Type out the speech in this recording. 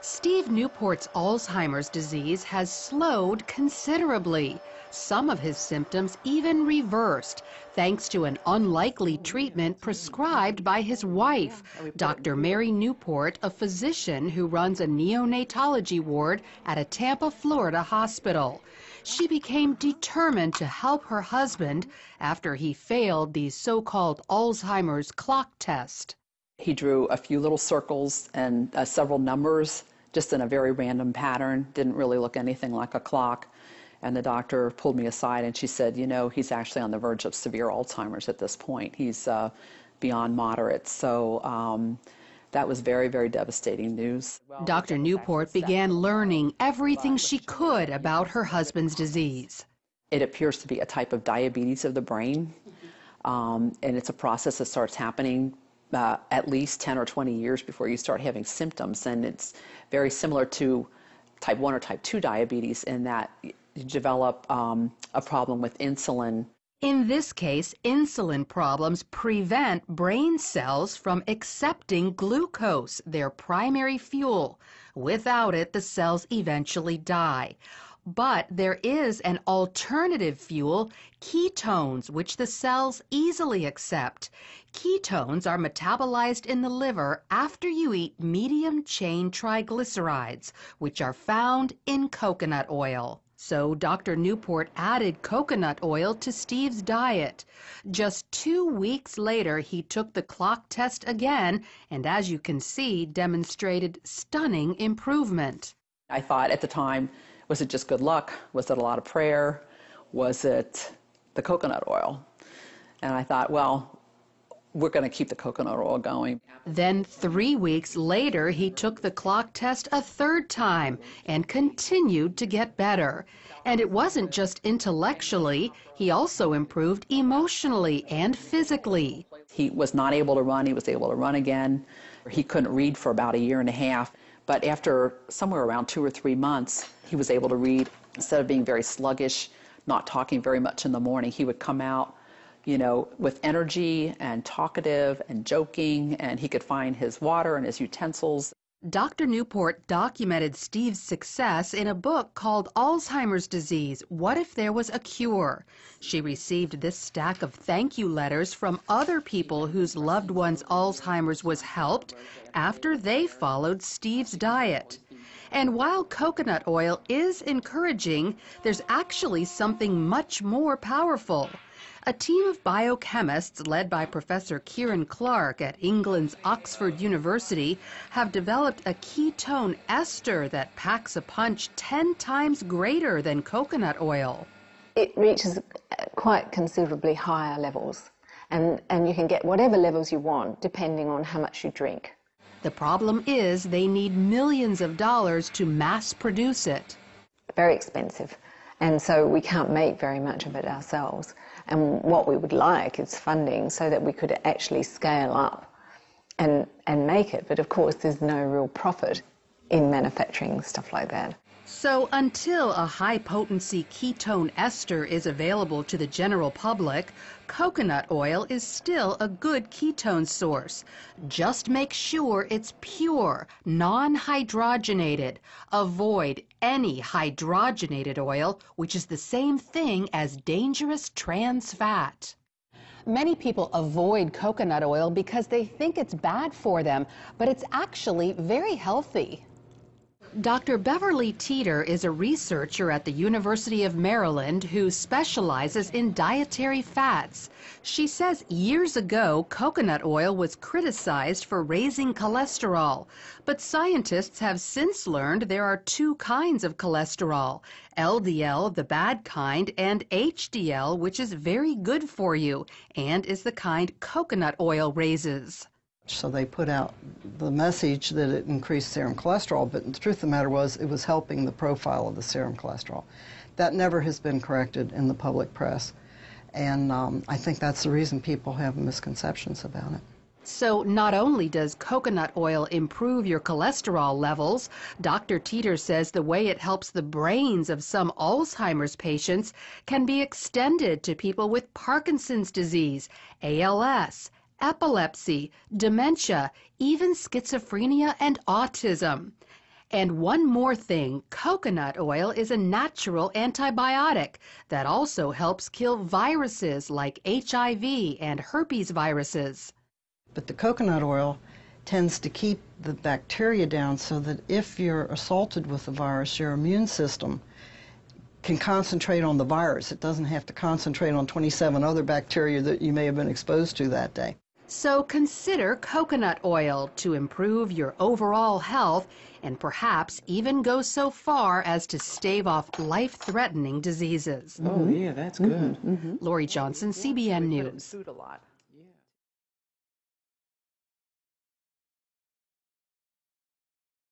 Steve Newport's Alzheimer's disease has slowed considerably. Some of his symptoms even reversed, thanks to an unlikely treatment prescribed by his wife, Dr. Mary Newport, a physician who runs a neonatology ward at a Tampa, Florida hospital. She became determined to help her husband after he failed the so-called Alzheimer's clock test. He drew a few little circles and several numbers, just in a very random pattern. Didn't really look anything like a clock. And the doctor pulled me aside and she said, you know, he's actually on the verge of severe Alzheimer's at this point. He's beyond moderate. So that was very, very devastating news. Dr. Newport began learning everything she could about her husband's disease. It appears to be a type of diabetes of the brain, and it's a process that starts happening at least 10 or 20 years before you start having symptoms. And it's very similar to type 1 or type 2 diabetes in that you develop a problem with insulin. In this case, insulin problems prevent brain cells from accepting glucose, their primary fuel. Without it, the cells eventually die. But there is an alternative fuel, ketones, which the cells easily accept. Ketones are metabolized in the liver after you eat medium-chain triglycerides, which are found in coconut oil. So Dr. Newport added coconut oil to Steve's diet. Just 2 weeks later, he took the clock test again, and as you can see, demonstrated stunning improvement. I thought at the time, was it just good luck? Was it a lot of prayer? Was it the coconut oil? And I thought, well, we're going to keep the coconut oil going. Then 3 weeks later, he took the clock test a third time and continued to get better. And it wasn't just intellectually, he also improved emotionally and physically. He was not able to run. He was able to run again. He couldn't read for about 1.5 years. But after somewhere around 2 or 3 months, he was able to read. Instead of being very sluggish, not talking very much in the morning, he would come out, you know, with energy and talkative and joking, and he could find his water and his utensils. Dr. Newport documented Steve's success in a book called Alzheimer's Disease, What If There Was a Cure? She received this stack of thank you letters from other people whose loved ones' Alzheimer's was helped after they followed Steve's diet. And while coconut oil is encouraging, there's actually something much more powerful. A team of biochemists led by Professor Kieran Clark at England's Oxford University have developed a ketone ester that packs a punch 10 times greater than coconut oil. It reaches quite considerably higher levels, and you can get whatever levels you want depending on how much you drink. The problem is they need millions of dollars to mass produce it. Very expensive, and so we can't make very much of it ourselves. And what we would like is funding so that we could actually scale up and make it. But of course, there's no real profit in manufacturing stuff like that. So until a high-potency ketone ester is available to the general public, coconut oil is still a good ketone source. Just make sure it's pure, non-hydrogenated. Avoid any hydrogenated oil, which is the same thing as dangerous trans fat. Many people avoid coconut oil because they think it's bad for them, but it's actually very healthy. Dr. Beverly Teeter is a researcher at the University of Maryland who specializes in dietary fats. She says years ago, coconut oil was criticized for raising cholesterol, but scientists have since learned there are 2 kinds of cholesterol, LDL, the bad kind, and HDL, which is very good for you and is the kind coconut oil raises. So they put out the message that it increased serum cholesterol, but the truth of the matter was it was helping the profile of the serum cholesterol. That never has been corrected in the public press, and I think that's the reason people have misconceptions about it. So not only does coconut oil improve your cholesterol levels, Dr. Teeter says the way it helps the brains of some Alzheimer's patients can be extended to people with Parkinson's disease, ALS, epilepsy, dementia, even schizophrenia and autism. And one more thing, coconut oil is a natural antibiotic that also helps kill viruses like HIV and herpes viruses. But the coconut oil tends to keep the bacteria down so that if you're assaulted with the virus, your immune system can concentrate on the virus. It doesn't have to concentrate on 27 other bacteria that you may have been exposed to that day. So consider coconut oil to improve your overall health and perhaps even go so far as to stave off life-threatening diseases. Oh, yeah, that's good. Lori Johnson, CBN News. Food a lot.